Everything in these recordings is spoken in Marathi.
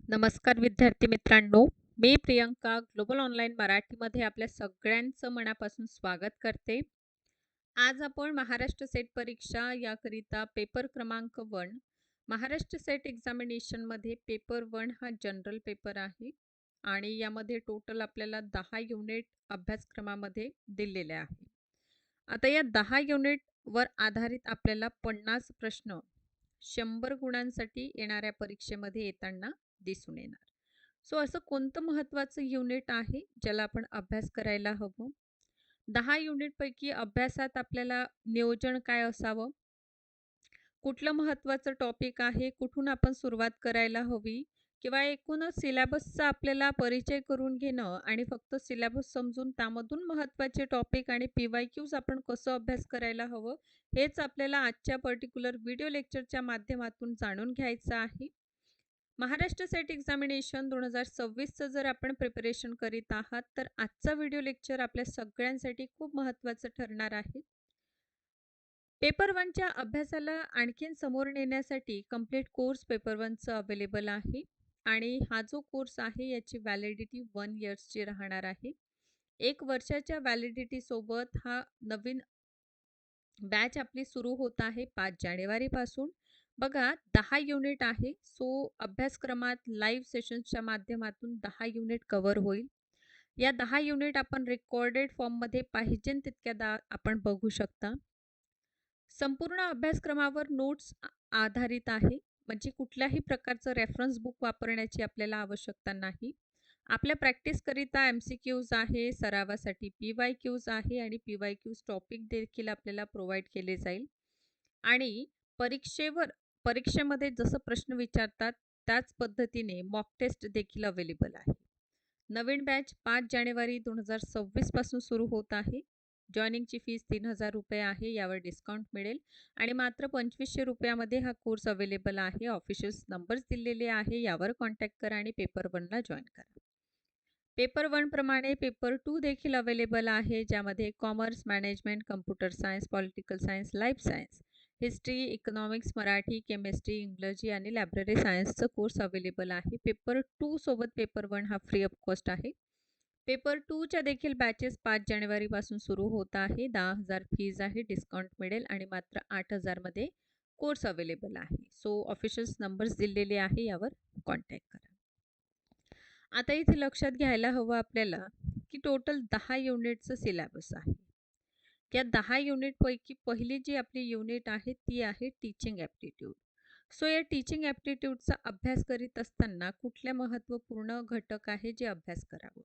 नमस्कार विद्यार्थी मित्रांनो, मी प्रियंका ग्लोबल ऑनलाईन मराठीमध्ये आपल्या सगळ्यांचं मनापासून स्वागत करते. आज आपण महाराष्ट्र सेट परीक्षा याकरिता पेपर क्रमांक 1 महाराष्ट्र सेट एक्झामिनेशनमध्ये पेपर 1 हा जनरल पेपर आहे आणि यामध्ये टोटल आपल्याला 10 युनिट अभ्यासक्रमामध्ये दिलेले आहे. आता या 10 युनिटवर आधारित आपल्याला 50 प्रश्न 100 गुणांसाठी येणाऱ्या परीक्षेमध्ये येताना दिसून येणार. सो असं कोणतं महत्त्वाचं युनिट आहे ज्याला आपण अभ्यास करायला हवं? 10 युनिटपैकी अभ्यासात आपल्याला नियोजन काय असावं? कुठलं महत्त्वाचं टॉपिक आहे? कुठून आपण सुरुवात करायला हवी? किंवा एकूणच सिलॅबसचा आपल्याला परिचय करून घेणं आणि फक्त सिलॅबस समजून त्यामधून महत्त्वाचे टॉपिक आणि PYQs आपण कसं अभ्यास करायला हवं, हेच आपल्याला आजच्या पर्टिक्युलर व्हिडिओ लेक्चरच्या माध्यमातून जाणून घ्यायचं आहे. महाराष्ट्र सेट एक्झामिनेशन 2026चं जर आपण प्रिपरेशन करीत आहात, तर आजचा व्हिडिओ लेक्चर आपल्या सगळ्यांसाठी खूप महत्त्वाचं ठरणार आहे. पेपर 1च्या अभ्यासाला आणखीन समोर नेण्यासाठी कंप्लीट कोर्स पेपर 1चं अवेलेबल आहे आणि हा जो कोर्स आहे याची व्हॅलिडिटी 1 इयर्सची राहणार आहे. 1 वर्षाच्या व्हॅलिडिटीसोबत हा नवीन बॅच आपली सुरू होत आहे 5 जानेवारीपासून. बघा 10 युनिट आहे. सो अभ्यासक्रमात लाईव्ह सेशन्सच्या माध्यमातून 10 युनिट कव्हर होईल. या 10 युनिट आपण रेकॉर्डेड फॉर्ममध्ये पाहिजे तितक्यादा आपण बघू शकता. संपूर्ण अभ्यासक्रमावर नोट्स आधारित आहे, म्हणजे कुठल्याही प्रकारचं रेफरन्स बुक वापरण्याची आपल्याला आवश्यकता नाही. आपल्या प्रॅक्टिसकरिता MCQs आहे, सरावासाठी PYQs आहे आणि PYQs टॉपिक देखील आपल्याला प्रोव्हाइड केले जाईल. आणि परीक्षेमध्ये जसं प्रश्न विचारतात त्याच पद्धतीने मॉक टेस्ट देखील अवेलेबल आहे. नवीन बॅच 5 जानेवारी 2026 पासून सुरू होत आहे. जॉइनिंगची फीस 3,000 रुपये आहे. यावर डिस्काउंट मिळेल आणि मात्र 2,500 रुपयामध्ये हा कोर्स अवेलेबल आहे. ऑफिशियल नंबर्स दिलेले आहे, यावर कॉन्टॅक्ट करा आणि पेपर 1ला जॉईन करा. पेपर 1 प्रमाणे पेपर 2 देखील अवेलेबल आहे, ज्यामध्ये commerce, management, computer science, political science, life science, history, economics, Marathi, chemistry, इंग्रजी आणि लायब्ररी सायन्सचं कोर्स अवेलेबल आहे. पेपर 2 सोबत पेपर 1 हा फ्री ऑफ कॉस्ट आहे. पेपर 2च्या देखील बॅचेस 5 जानेवारीपासून सुरू होत आहे. 10,000 फीज आहे, डिस्काउंट मिळेल आणि मात्र 8,000मध्ये कोर्स अवेलेबल आहे. सो ऑफिशियल नंबर्स दिलेले आहे, यावर कॉन्टॅक्ट करा. आता इथे लक्षात घ्यायला हवं आपल्याला की टोटल 10 युनिटचं सिलॅबस आहे. या 10 युनिटपैकी पहिली जी आपली युनिट आहे ती आहे टीचिंग ॲप्टिट्यूड. सो या टीचिंग ॲप्टिट्यूडचा अभ्यास करीत असताना कुठल्या महत्त्वपूर्ण घटक आहे जे अभ्यास करावं?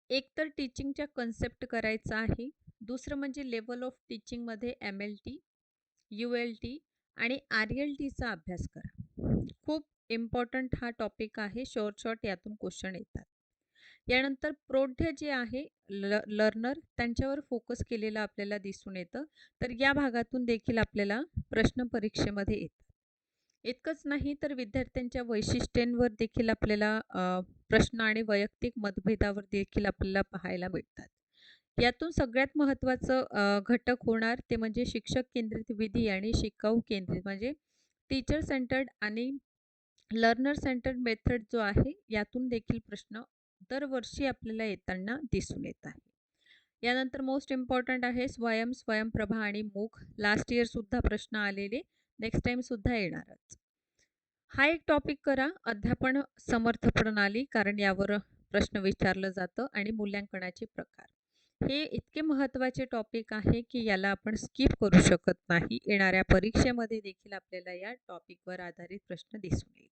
एक तर टीचिंगच्या कन्सेप्ट करायचा आहे. दुसरं म्हणजे लेवल ऑफ टीचिंगमध्ये MLT, ULT आणि RLTचा अभ्यास करा. खूप इम्पॉर्टंट हा टॉपिक आहे. शॉर्ट यातून क्वेश्चन येतात. यानंतर प्रौढ जे आहे लर्नर त्यांच्यावर फोकस केलेलं आपल्याला दिसून येतं. तर या भागातून देखील आपल्याला प्रश्न परीक्षेमध्ये येतात. इतकंच नाही तर विद्यार्थ्यांच्या वैशिष्ट्यांवर देखील आपल्याला प्रश्न आणि वैयक्तिक मतभेदावर देखील आपल्याला पाहायला मिळतात. यातून सगळ्यात महत्त्वाचं घटक होणार ते म्हणजे शिक्षक केंद्रित विधी आणि शिकाऊ केंद्रित म्हणजे टीचर सेंटर्ड आणि लर्नर सेंटर्ड मेथड जो आहे यातून देखील प्रश्न दरवर्षी आपल्याला येताना दिसून येत आहे. यानंतर मोस्ट इम्पॉर्टंट आहे स्वयंप्रभा आणि मूक. लास्ट इयरसुद्धा प्रश्न आलेले, नेक्स्ट टाईमसुद्धा येणारच. हा एक टॉपिक करा, अध्यापन समर्थ प्रणाली, कारण यावर प्रश्न विचारलं जातं आणि मूल्यांकनाचे प्रकार. हे इतके महत्त्वाचे टॉपिक आहे की याला आपण स्किप करू शकत नाही. येणाऱ्या परीक्षेमध्ये देखील आपल्याला या टॉपिकवर आधारित प्रश्न दिसून येईल.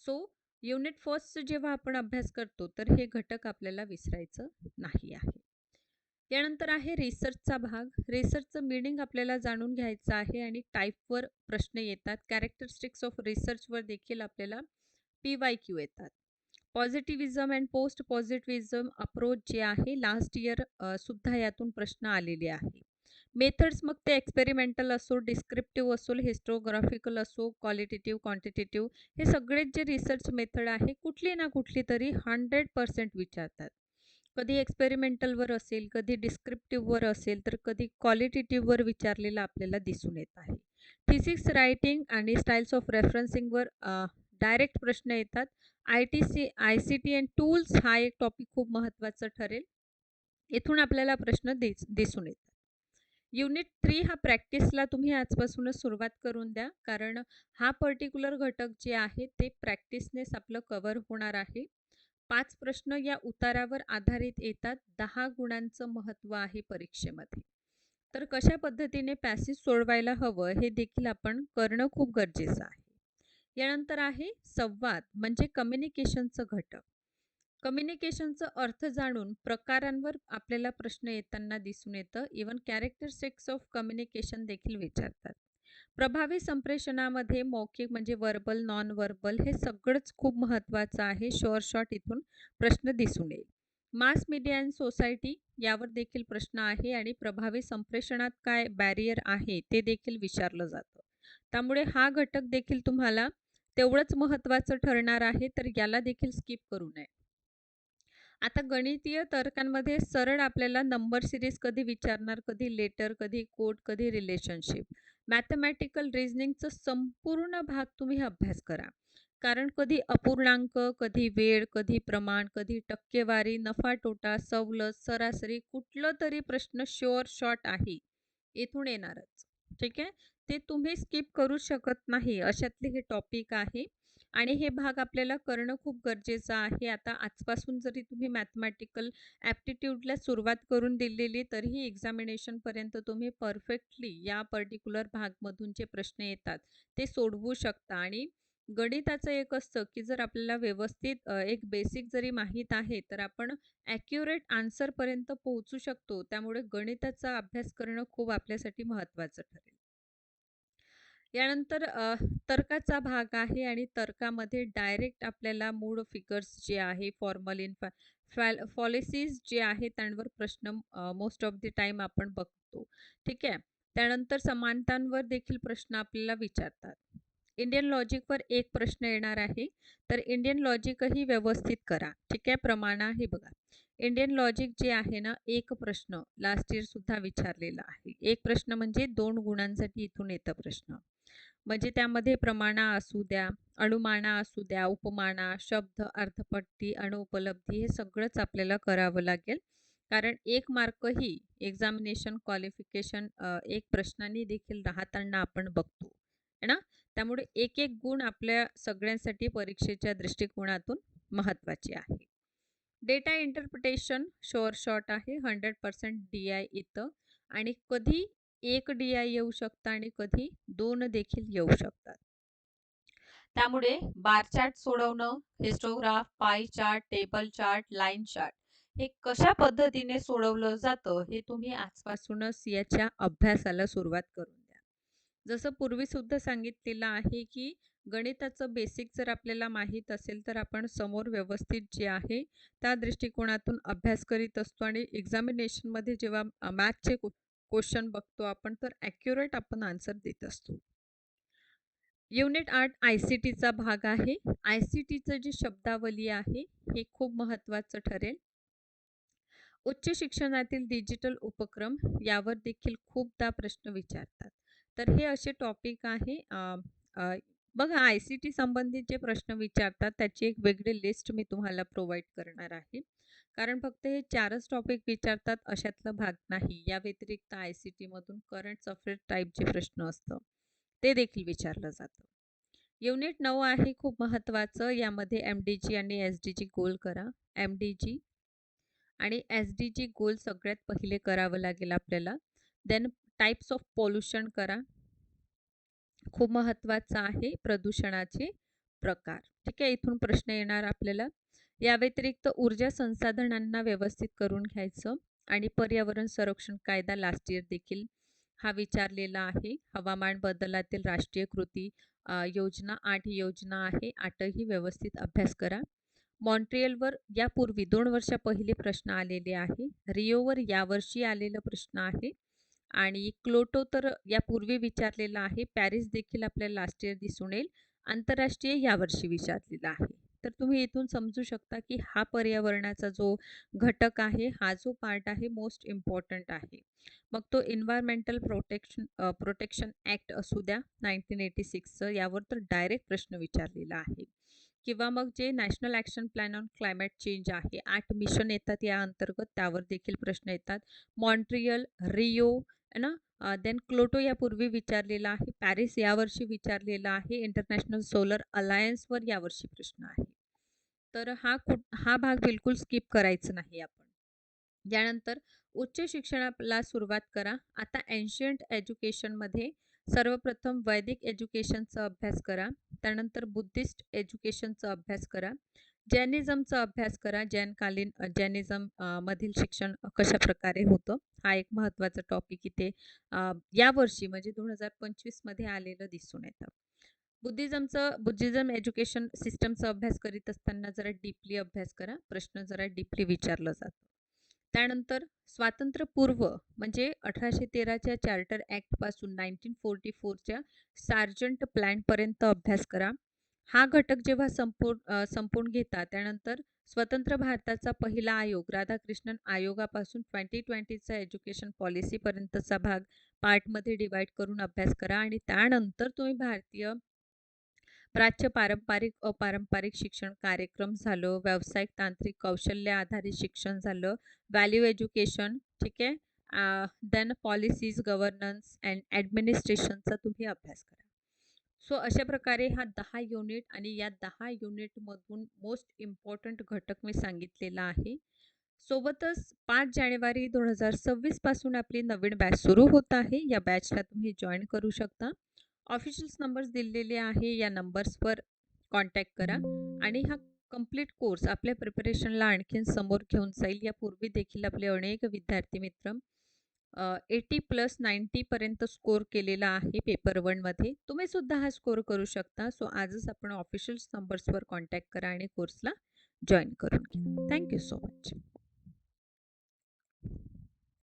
सो युनिट फर्स्टचं जेव्हा आपण अभ्यास करतो तर हे घटक आपल्याला विसरायचं नाही आहे. यानंतर आहे रिसर्चचा भाग. रिसर्चचं मीनिंग आपल्याला जाणून घ्यायचं आहे आणि टाईपवर प्रश्न येतात. कॅरेक्टरिस्टिक्स ऑफ रिसर्चवर देखील आपल्याला PYQ येतात. पॉझिटिव्हिझम अँड पोस्ट पॉझिटिव्हिझम अप्रोच जे आहे लास्ट इयर सुद्धा यातून प्रश्न आलेले आहे. मेथड्स मग ते एक्सपेरिमेंटल असो, डिस्क्रिप्टिव्ह असो, हिस्टोग्राफिकल असो, क्वालिटेटिव्ह, क्वांटिटेटिव्ह, हे सगळेच जे रिसर्च मेथड आहे कुठली ना कुठली तरी 100% विचारतात. कधी एक्सपेरिमेंटलवर असेल, कधी डिस्क्रिप्टिव्हवर असेल, तर कधी क्वालिटेटिव्हवर विचारलेलं आपल्याला दिसून येत आहे. थिसिस रायटिंग आणि स्टाईल्स ऑफ रेफरन्सिंगवर डायरेक्ट प्रश्न येतात. आय-सी-टी अँड टूल्स हा एक टॉपिक खूप महत्त्वाचा ठरेल. इथून आपल्याला प्रश्न दिसून येतात. युनिट 3 हा प्रॅक्टिसला तुम्ही आजपासूनच सुरुवात करून द्या. कारण हा पर्टिक्युलर घटक जे आहे ते प्रॅक्टिसनेच आपलं कव्हर होणार आहे. 5 प्रश्न या उतारावर आधारित येतात. 10 गुणांचं महत्त्व आहे परीक्षेमध्ये. तर कशा पद्धतीने पॅसेज सोडवायला हवं हे देखील आपण करणं खूप गरजेचं आहे. यानंतर आहे संवाद म्हणजे कम्युनिकेशनचं घटक. कम्युनिकेशनचा अर्थ जाणून प्रकारांवर आपल्याला प्रश्न येताना दिसून येतं. इव्हन कॅरेक्टरिस्टिक्स ऑफ कम्युनिकेशन देखील विचारतात. प्रभावी संप्रेषणामध्ये मौखिक म्हणजे व्हर्बल, नॉन व्हर्बल हे सगळंच खूप महत्त्वाचं आहे. शॉर्ट इथून प्रश्न दिसून येईल. मास मीडिया अँड सोसायटी यावर देखील प्रश्न आहे आणि प्रभावी संप्रेषणात काय बॅरियर आहे ते देखील विचारलं जातं. त्यामुळे हा घटक देखील तुम्हाला तेवढंच महत्त्वाचं ठरणार आहे, तर याला देखील स्किप करू नये. आता गणितीय तर्कांमध्ये सरळ आपल्याला नंबर सिरीज कधी विचारणार, कधी लेटर, कधी कोड, कधी रिलेशनशिप. मॅथमॅटिकल रिझनिंगचा संपूर्ण भाग तुम्ही अभ्यास करा. कारण कधी अपूर्णांक, कधी वेळ, कधी प्रमाण, कधी टक्केवारी, नफा तोटा, सवलत, सरासरी कुठलं तरी प्रश्न शुअर शॉर्ट आहे. इथून येणारच. ठीक आहे? ते तुम्ही स्किप करू शकत नाही अशातले हे टॉपिक आहे. आणि हे भाग आपल्याला करणं खूप गरजेचं आहे. आता आजपासून जरी तुम्ही मॅथमॅटिकल ॲप्टिट्यूडला सुरुवात करून दिलेली, तरीही एक्झामिनेशनपर्यंत तुम्ही परफेक्टली या पर्टिक्युलर भागमधून जे प्रश्न येतात, ते सोडवू शकता. आणि गणिताचं एक असतं, की जर आपल्याला व्यवस्थित एक बेसिक जरी माहीत आहे, तर आपण ॲक्युरेट आन्सरपर्यंत पोहोचू शकतो. त्यामुळे गणिताचा अभ्यास करणं खूप आपल्यासाठी महत्त्वाचं ठरेल. यानंतर तर्काचा भाग आहे आणि तर्कामध्ये डायरेक्ट आपल्याला मूळ फिगर्स जे आहे फॉर्मल पॉलिसीज जे आहे त्यांवर प्रश्न मोस्ट ऑफ द टाईम आपण बघतो. ठीक आहे. त्यानंतर समानतांवर देखील प्रश्न आपल्याला विचारतात. इंडियन लॉजिकवर एक प्रश्न येणार आहे. तर इंडियन लॉजिकही व्यवस्थित करा. ठीक आहे. प्रमाण आहे बघा. इंडियन लॉजिक जे आहे ना, एक प्रश्न लास्ट इयर सुद्धा विचारलेला आहे. एक प्रश्न म्हणजे 2 गुणांसाठी इथून येतं प्रश्न. म्हणजे त्यामध्ये प्रमाणा असू द्या, अणुमाना असू द्या, उपमाना, शब्द, अर्थपट्टी, अणुउपलब्धी हे सगळंच आपल्याला करावं लागेल. कारण 1 मार्कही एक्झामिनेशन क्वालिफिकेशन एक प्रश्नांनी देखील राहताना आपण बघतो. आहे ना? त्यामुळे एक गुण आपल्या सगळ्यांसाठी परीक्षेच्या दृष्टिकोनातून महत्त्वाचे आहे. डेटा इंटरप्रिटेशन शॉर्ट आहे. 100% DI येतं आणि कधी 1 DI येऊ शकतं आणि कधी 2 देखील येऊ शकतात. त्यामुळे बार चार्ट सोडवणं, histograph, pie chart, table chart, line chart हे कशा पद्धतीने सोडवलं जातं हे तुम्ही आजपासूनच याच्या अभ्यासाला सुरुवात करून द्या. जसं पूर्वी सुद्धा सांगितलेलं आहे, की गणिताचं बेसिक जर आपल्याला माहीत असेल, तर आपण समोर व्यवस्थित जे आहे त्या दृष्टिकोनातून अभ्यास करीत असतो आणि एक्झामिनेशनमध्ये जेव्हा मॅथचे क्वेश्चन बघतो आपण, तर ॲक्युरेट आपण आन्सर देत असतो. युनिट 8 आय-सी-टीचा भाग आहे. आय-सी-टीचं जी शब्दावली आहे, हे खूप महत्त्वाचं ठरेल. उच्च शिक्षणातील डिजिटल उपक्रम यावर देखील खूपदा प्रश्न विचारतात. तर हे असे टॉपिक आहे. बघा आय-सी-टी संबंधित जे प्रश्न विचारतात त्याची एक वेगळी लिस्ट मी तुम्हाला प्रोव्हाईड करणार आहे. कारण फक्त हे 4च टॉपिक विचारतात अशातला भाग नाही. या व्यतिरिक्त आय-सी-टीमधून करंट अफेअर टाईपचे प्रश्न असतं, ते देखील विचारलं जातं. युनिट 9 आहे खूप महत्त्वाचं. यामध्ये MDG आणि SDG गोल करा. MDG आणि SDG गोल सगळ्यात पहिले करावं लागेल आपल्याला. देन टाइप्स ऑफ पोल्युशन करा. खूप महत्त्वाचं आहे प्रदूषणाचे प्रकार. ठीक आहे. इथून प्रश्न येणार आपल्याला. या व्यतिरिक्त ऊर्जा संसाधनांना व्यवस्थित करून घ्यायचं आणि पर्यावरण संरक्षण कायदा लास्ट इयर देखील हा विचारलेला आहे. हवामान बदलातील राष्ट्रीय कृती योजना 8 योजना आहे. 8ही व्यवस्थित अभ्यास करा. मॉन्ट्रियलवर यापूर्वी 2 वर्षा पहिले प्रश्न आलेले आहे. रिओवर यावर्षी आलेला प्रश्न आहे आणि क्योटो तर यापूर्वी विचारलेला आहे. पॅरिस देखील आपल्याला लास्ट इयर दिसून येईल. आंतरराष्ट्रीय यावर्षी विचारलेला आहे. तर तुम्ही इथून समजू शकता की हा पर्यावरणाचा जो घटक आहे, हा जो पार्ट आहे मोस्ट इम्पॉर्टंट आहे. मग तो एन्व्हायर्मेंटल प्रोटेक्शन ॲक्ट असू द्या 1986चं, यावर तर डायरेक्ट प्रश्न विचारलेला आहे. किंवा मग जे national action plan on climate change आहे, 8 मिशन येतात या अंतर्गत, त्यावर देखील प्रश्न येतात. मॉन्ट्रियल, रिओ आहे ना, देन क्योटो यापूर्वी विचारलेला आहे. पॅरिस यावर्षी विचारलेला आहे. इंटरनॅशनल सोलर अलायन्सवर यावर्षी प्रश्न आहे. तर हा भाग बिलकुल स्किप करायचा नाही आपण. यानंतर उच्च शिक्षणाला सुरुवात करा. आता एन्शियंट एज्युकेशनमध्ये सर्वप्रथम वैदिक एज्युकेशनचा अभ्यास करा. त्यानंतर बुद्धिस्ट एज्युकेशनचा अभ्यास करा. जैनिझमचा अभ्यास करा. जैनिझम मधील शिक्षण कशाप्रकारे होतं, हा एक महत्त्वाचा टॉपिक इथे यावर्षी म्हणजे 2025 मध्ये आलेलं दिसून येतं. बुद्धिझम एज्युकेशन सिस्टमचा अभ्यास करीत असताना जरा डीपली अभ्यास करा. प्रश्न जरा डीपली विचारलं जातं. त्यानंतर स्वातंत्र्यपूर्व म्हणजे 1813च्या चार्टर ॲक्टपासून 1944च्या सार्जंट प्लॅनपर्यंत अभ्यास करा. हा घटक जेव्हा संपवून घेता त्यानंतर स्वतंत्र भारताचा पहिला आयोग राधाकृष्णन आयोगापासून 2020चा एज्युकेशन पॉलिसीपर्यंतचा भाग पार्टमध्ये डिवाईड करून अभ्यास करा आणि त्यानंतर तुम्ही भारतीय प्राच्य पारंपरिक अपारंपरिक शिक्षण कार्यक्रम झालं, व्यावसायिक तांत्रिक कौशल्य आधारित शिक्षण झालं, व्हॅल्यू एज्युकेशन, ठीक आहे. देन पॉलिसीज, गव्हर्नन्स अँड ॲडमिनिस्ट्रेशनचा तुम्ही अभ्यास करा. सो अशा प्रकारे हा 10 युनिट आणि या 10 युनिटमधून मोस्ट इम्पॉर्टंट घटक मी सांगितलेला आहे. सोबतच 5 जानेवारी 2026 पासून आपली नवीन बॅच सुरू होत आहे. या बॅचला तुम्ही जॉईन करू शकता. ऑफिशियल्स नंबर्स दिलेले आहे, या नंबर्सवर कॉन्टॅक्ट करा आणि हा कंप्लीट कोर्स आपल्या प्रिपरेशनला आणखीन समोर घेऊन जाईल. यापूर्वी देखील आपले अनेक विद्यार्थी मित्र 80+90 पर्यंत स्कोर केलेला आहे पेपर 1मध्ये. तुम्ही सुद्धा हा स्कोर करू शकता. सो आजच आपण ऑफिशियल नंबर्सवर कॉन्टॅक्ट करा आणि कोर्सला जॉईन करून घ्या. Thank you so much.